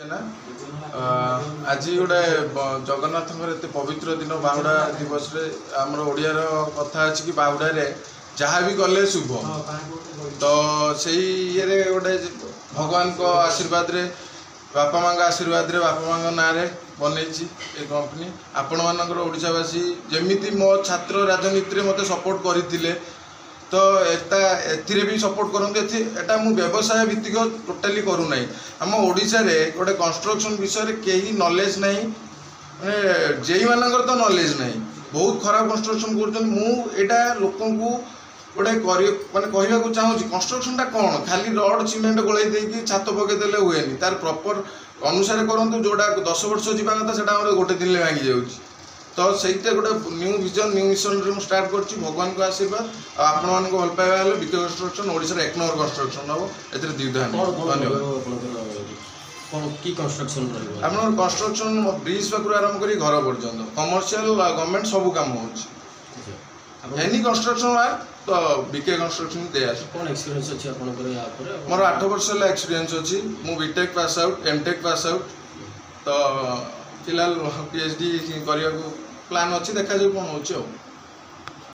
ना आज गोटे जगन्नाथ एत पवित्र दिन बाहुड़ा दिवस आमर ओडियार कथा अच्छी कि बाहुड़ा जहाँ भी गले शुभ तो से ये गोटे भगवान को आशीर्वाद रे बापा माँ आशीर्वाद रे बापा माँ ना बन कंपनी आपण मानकर ओडिशावासी जमीती मो छात्र राजनीति मत सपोर्ट करते तो एथिरे भी सपोर्ट करते एटा मु व्यवसाय भित्तिक टोटाली करूना आम ओडिशा रे गोटे कंस्ट्रक्शन विषय कहीं नॉलेज नहीं माने जेई मानकर तो नॉलेज नहीं बहुत खराब कंस्ट्रक्शन करा लोक गोटे माने कहवाक चाहूँगी कंस्ट्रक्शनटा कौन खाली रड सीमेंट गोल देकी छात पकईदे हुए तार प्रॉपर अनुसार करूँ जोटा 10 वर्ष जावा कथा से गोटे दिन में भांगी जाऊँगी तो सहीटा गोटे new vision new mission start कर भगवान को आशीर्वाद आपण मान भल पाइबा बीके कंस्ट्रक्शन ओडिशा एक नंबर कंस्ट्रक्शन हम ए द्विधा धन्यवाद कंस्ट्रक्शन ब्रिज पाखु आरंभ कर घर पर्यटन कमर्शियल गवर्नमेंट सब कम हो एनी कंस्ट्रक्शन तो बीके कंस्ट्रक्शन दे मोर 8 वर्ष एक्सपीरियंस अच्छी मु BTech pass out MTech pass out तो फिलहाल पीएचडी करने प्लान अच्छी देखा कौन हो।